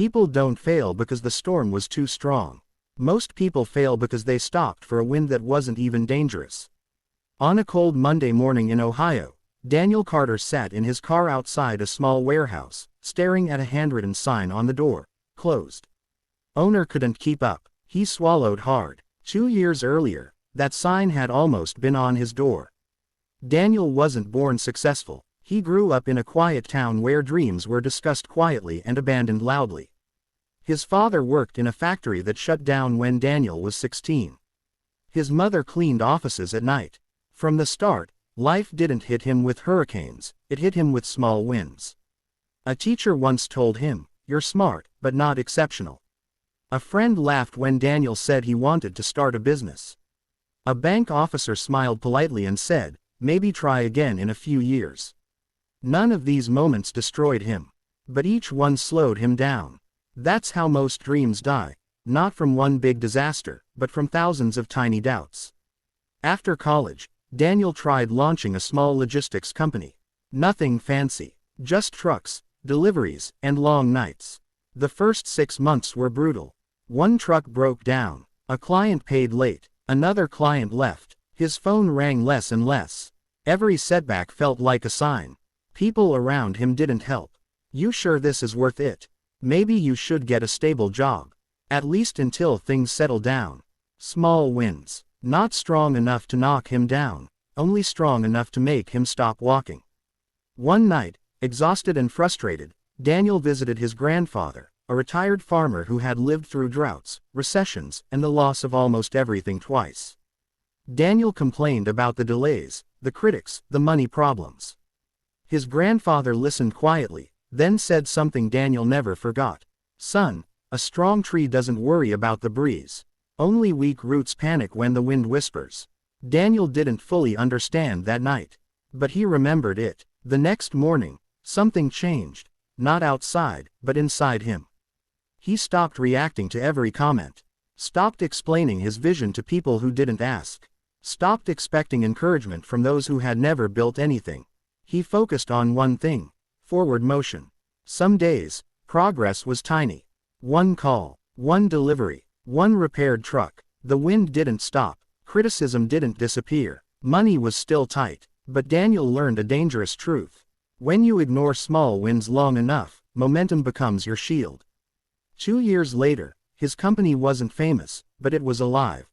People don't fail because the storm was too strong. Most people fail because they stopped for a wind that wasn't even dangerous. On a cold Monday morning in Ohio, Daniel Carter sat in his car outside a small warehouse, staring at a handwritten sign on the door, "Closed." Owner couldn't keep up. He swallowed hard. 2 years earlier, that sign had almost been on his door. Daniel wasn't born successful. He grew up in a quiet town where dreams were discussed quietly and abandoned loudly. His father worked in a factory that shut down when Daniel was 16. His mother cleaned offices at night. From the start, life didn't hit him with hurricanes, it hit him with small wins. A teacher once told him, "You're smart, but not exceptional." A friend laughed when Daniel said he wanted to start a business. A bank officer smiled politely and said, "Maybe try again in a few years." None of these moments destroyed him. But each one slowed him down. That's how most dreams die. Not from one big disaster, but from thousands of tiny doubts. After college, Daniel tried launching a small logistics company. Nothing fancy. Just trucks, deliveries, and long nights. The first 6 months were brutal. One truck broke down. A client paid late. Another client left. His phone rang less and less. Every setback felt like a sign. People around him didn't help. "You sure this is worth it? Maybe you should get a stable job. At least until things settle down." Small wins. Not strong enough to knock him down. Only strong enough to make him stop walking. One night, exhausted and frustrated, Daniel visited his grandfather, a retired farmer who had lived through droughts, recessions, and the loss of almost everything twice. Daniel complained about the delays, the critics, the money problems. His grandfather listened quietly, then said something Daniel never forgot. "Son, a strong tree doesn't worry about the breeze. Only weak roots panic when the wind whispers." Daniel didn't fully understand that night. But he remembered it. The next morning, something changed. Not outside, but inside him. He stopped reacting to every comment. Stopped explaining his vision to people who didn't ask. Stopped expecting encouragement from those who had never built anything. He focused on one thing: forward motion. Some days, progress was tiny. One call, one delivery, one repaired truck. The wind didn't stop. Criticism didn't disappear. Money was still tight. But Daniel learned a dangerous truth. When you ignore small wins long enough, momentum becomes your shield. 2 years later, his company wasn't famous, but it was alive.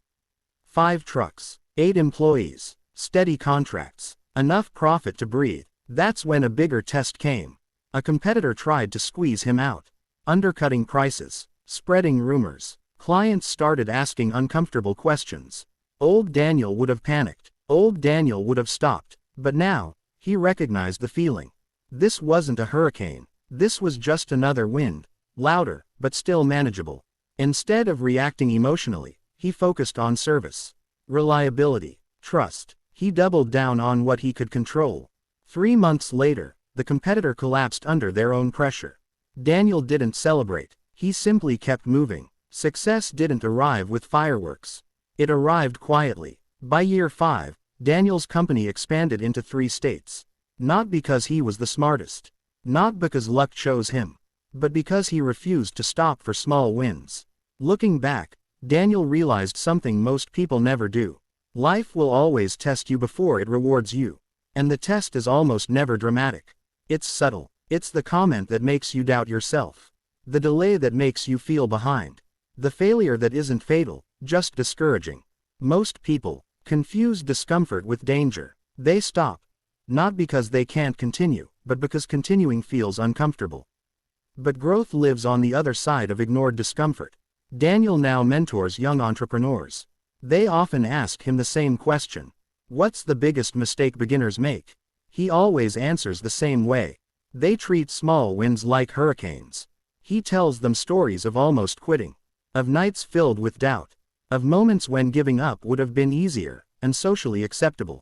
5 trucks, 8 employees, steady contracts, enough profit to breathe. That's when a bigger test came. A competitor tried to squeeze him out. Undercutting prices, spreading rumors. Clients started asking uncomfortable questions. Old Daniel would have panicked. Old Daniel would have stopped. But now, he recognized the feeling. This wasn't a hurricane. This was just another wind. Louder, but still manageable. Instead of reacting emotionally, he focused on service, reliability, trust. He doubled down on what he could control. 3 months later, the competitor collapsed under their own pressure. Daniel didn't celebrate. He simply kept moving. Success didn't arrive with fireworks. It arrived quietly. By year 5, Daniel's company expanded into 3 states. Not because he was the smartest. Not because luck chose him. But because he refused to stop for small wins. Looking back, Daniel realized something most people never do. Life will always test you before it rewards you. And the test is almost never dramatic. It's subtle. It's the comment that makes you doubt yourself. The delay that makes you feel behind. The failure that isn't fatal, just discouraging. Most people confuse discomfort with danger. They stop. Not because they can't continue, but because continuing feels uncomfortable. But growth lives on the other side of ignored discomfort. Daniel now mentors young entrepreneurs. They often ask him the same question. What's the biggest mistake beginners make? He always answers the same way. They treat small wins like hurricanes. He tells them stories of almost quitting. Of nights filled with doubt. Of moments when giving up would have been easier, and socially acceptable.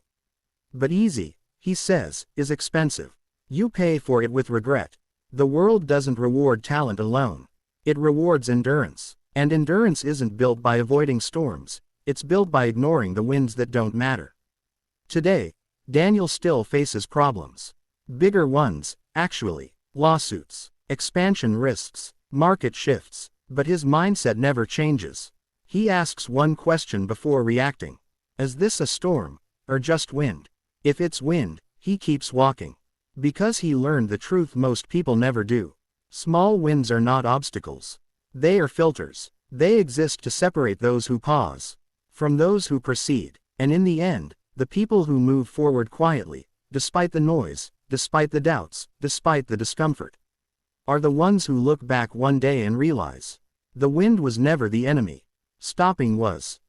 But easy, he says, is expensive. You pay for it with regret. The world doesn't reward talent alone. It rewards endurance. And endurance isn't built by avoiding storms. It's built by ignoring the winds that don't matter. Today, Daniel still faces problems. Bigger ones, actually. Lawsuits, expansion risks, Market shifts, but his mindset never changes. He asks one question before reacting. Is this a storm, or just wind? If it's wind, he keeps walking. Because he learned the truth most people never do. Small wins are not obstacles. They are filters. They exist to separate those who pause from those who proceed. And in the end, the people who move forward quietly, despite the noise, despite the doubts, despite the discomfort, are the ones who look back one day and realize the wind was never the enemy. Stopping was.